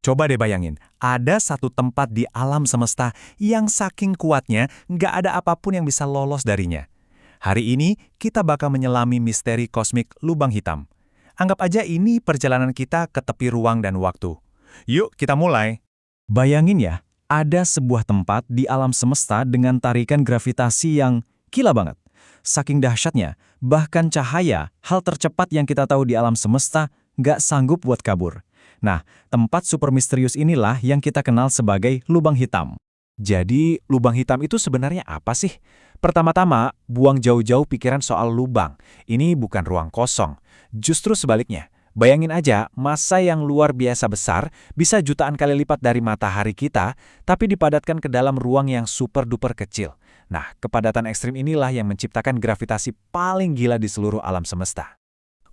Coba deh bayangin, ada satu tempat di alam semesta yang saking kuatnya nggak ada apapun yang bisa lolos darinya. Hari ini kita bakal menyelami misteri kosmik lubang hitam. Anggap aja ini perjalanan kita ke tepi ruang dan waktu. Yuk kita mulai. Bayangin ya, ada sebuah tempat di alam semesta dengan tarikan gravitasi yang gila banget. Saking dahsyatnya, bahkan cahaya, hal tercepat yang kita tahu di alam semesta, nggak sanggup buat kabur. Nah, tempat super misterius inilah yang kita kenal sebagai lubang hitam. Jadi, lubang hitam itu sebenarnya apa sih? Pertama-tama, buang jauh-jauh pikiran soal lubang. Ini bukan ruang kosong. Justru sebaliknya. Bayangin aja, massa yang luar biasa besar bisa jutaan kali lipat dari matahari kita, tapi dipadatkan ke dalam ruang yang super-duper kecil. Nah, kepadatan ekstrim inilah yang menciptakan gravitasi paling gila di seluruh alam semesta.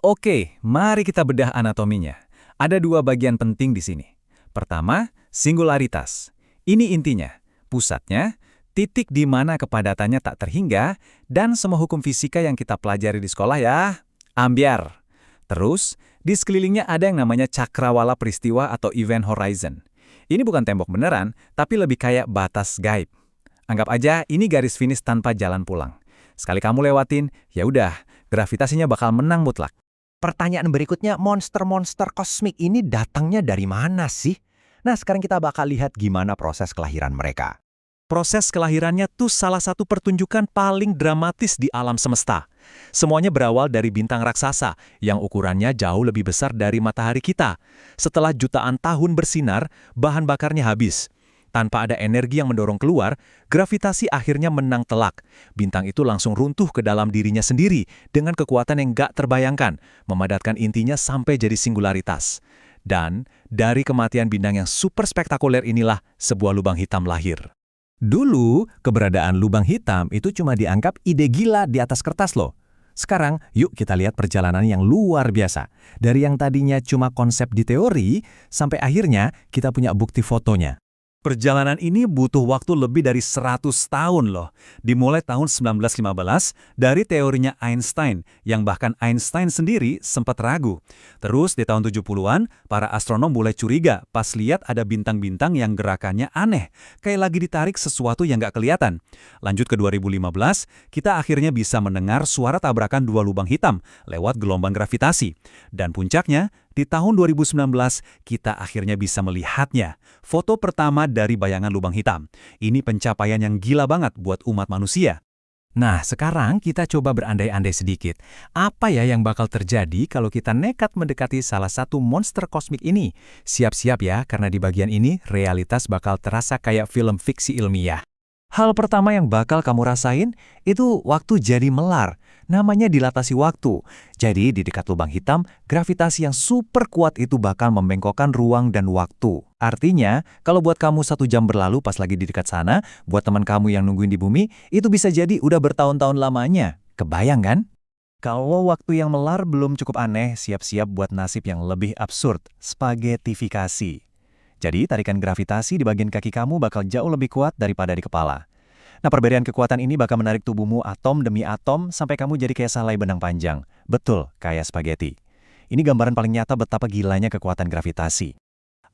Oke, mari kita bedah anatominya. Ada dua bagian penting di sini. Pertama, singularitas. Ini intinya, pusatnya, titik di mana kepadatannya tak terhingga, dan semua hukum fisika yang kita pelajari di sekolah ya, ambyar. Terus, di sekelilingnya ada yang namanya cakrawala peristiwa atau event horizon. Ini bukan tembok beneran, tapi lebih kayak batas gaib. Anggap aja ini garis finish tanpa jalan pulang. Sekali kamu lewatin, ya udah, gravitasinya bakal menang mutlak. Pertanyaan berikutnya, monster-monster kosmik ini datangnya dari mana sih? Nah, sekarang kita bakal lihat gimana proses kelahiran mereka. Proses kelahirannya tuh salah satu pertunjukan paling dramatis di alam semesta. Semuanya berawal dari bintang raksasa yang ukurannya jauh lebih besar dari matahari kita. Setelah jutaan tahun bersinar, bahan bakarnya habis. Tanpa ada energi yang mendorong keluar, gravitasi akhirnya menang telak. Bintang itu langsung runtuh ke dalam dirinya sendiri dengan kekuatan yang gak terbayangkan, memadatkan intinya sampai jadi singularitas. Dan dari kematian bintang yang super spektakuler inilah sebuah lubang hitam lahir. Dulu, keberadaan lubang hitam itu cuma dianggap ide gila di atas kertas loh. Sekarang, yuk kita lihat perjalanan yang luar biasa. Dari yang tadinya cuma konsep di teori, sampai akhirnya kita punya bukti fotonya. Perjalanan ini butuh waktu lebih dari 100 tahun loh. Dimulai tahun 1915 dari teorinya Einstein, yang bahkan Einstein sendiri sempat ragu. Terus di tahun 70-an, para astronom mulai curiga pas lihat ada bintang-bintang yang gerakannya aneh, kayak lagi ditarik sesuatu yang nggak kelihatan. Lanjut ke 2015, kita akhirnya bisa mendengar suara tabrakan dua lubang hitam lewat gelombang gravitasi. Dan puncaknya, di tahun 2019, kita akhirnya bisa melihatnya. Foto pertama dari bayangan lubang hitam. Ini pencapaian yang gila banget buat umat manusia. Nah, sekarang kita coba berandai-andai sedikit. Apa ya yang bakal terjadi kalau kita nekat mendekati salah satu monster kosmik ini? Siap-siap ya, karena di bagian ini realitas bakal terasa kayak film fiksi ilmiah. Hal pertama yang bakal kamu rasain itu waktu jadi melar. Namanya dilatasi waktu. Jadi di dekat lubang hitam, gravitasi yang super kuat itu bakal membengkokkan ruang dan waktu. Artinya, kalau buat kamu 1 jam berlalu pas lagi di dekat sana, buat teman kamu yang nungguin di bumi, itu bisa jadi udah bertahun-tahun lamanya. Kebayang kan? Kalau waktu yang melar belum cukup aneh, siap-siap buat nasib yang lebih absurd, spagetifikasi. Jadi, tarikan gravitasi di bagian kaki kamu bakal jauh lebih kuat daripada di kepala. Nah, perbedaan kekuatan ini bakal menarik tubuhmu atom demi atom sampai kamu jadi kayak salai benang panjang. Betul, kayak spaghetti. Ini gambaran paling nyata betapa gilanya kekuatan gravitasi.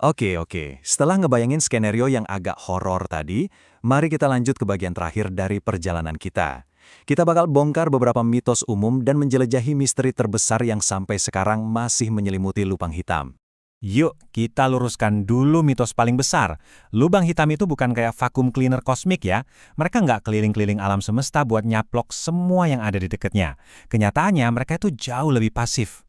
Oke. Setelah ngebayangin skenario yang agak horor tadi, mari kita lanjut ke bagian terakhir dari perjalanan kita. Kita bakal bongkar beberapa mitos umum dan menjelajahi misteri terbesar yang sampai sekarang masih menyelimuti lubang hitam. Yuk, kita luruskan dulu mitos paling besar. Lubang hitam itu bukan kayak vacuum cleaner kosmik ya. Mereka nggak keliling-keliling alam semesta buat nyaplok semua yang ada di dekatnya. Kenyataannya mereka itu jauh lebih pasif.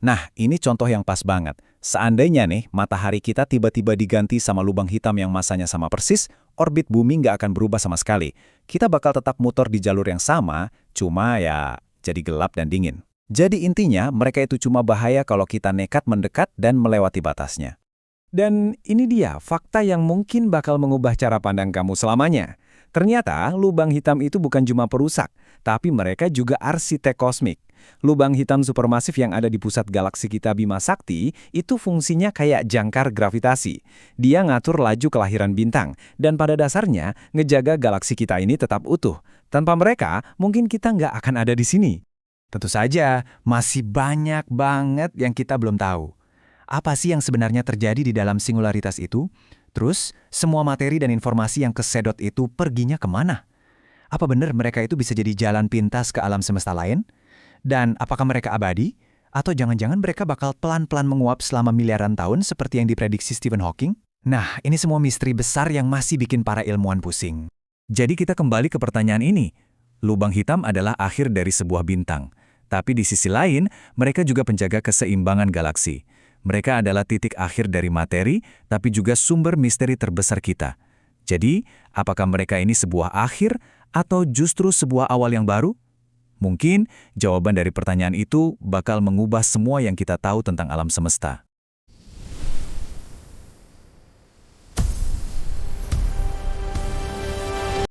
Nah, ini contoh yang pas banget. Seandainya nih, matahari kita tiba-tiba diganti sama lubang hitam yang masanya sama persis, orbit bumi nggak akan berubah sama sekali. Kita bakal tetap muter di jalur yang sama, cuma ya jadi gelap dan dingin. Jadi intinya, mereka itu cuma bahaya kalau kita nekat mendekat dan melewati batasnya. Dan ini dia fakta yang mungkin bakal mengubah cara pandang kamu selamanya. Ternyata, lubang hitam itu bukan cuma perusak, tapi mereka juga arsitek kosmik. Lubang hitam supermasif yang ada di pusat galaksi kita Bima Sakti itu fungsinya kayak jangkar gravitasi. Dia ngatur laju kelahiran bintang, dan pada dasarnya ngejaga galaksi kita ini tetap utuh. Tanpa mereka, mungkin kita nggak akan ada di sini. Tentu saja, masih banyak banget yang kita belum tahu. Apa sih yang sebenarnya terjadi di dalam singularitas itu? Terus, semua materi dan informasi yang kesedot itu perginya kemana? Apa benar mereka itu bisa jadi jalan pintas ke alam semesta lain? Dan apakah mereka abadi? Atau jangan-jangan mereka bakal pelan-pelan menguap selama miliaran tahun seperti yang diprediksi Stephen Hawking? Nah, ini semua misteri besar yang masih bikin para ilmuwan pusing. Jadi kita kembali ke pertanyaan ini. Lubang hitam adalah akhir dari sebuah bintang. Tapi di sisi lain, mereka juga penjaga keseimbangan galaksi. Mereka adalah titik akhir dari materi, tapi juga sumber misteri terbesar kita. Jadi, apakah mereka ini sebuah akhir atau justru sebuah awal yang baru? Mungkin jawaban dari pertanyaan itu bakal mengubah semua yang kita tahu tentang alam semesta.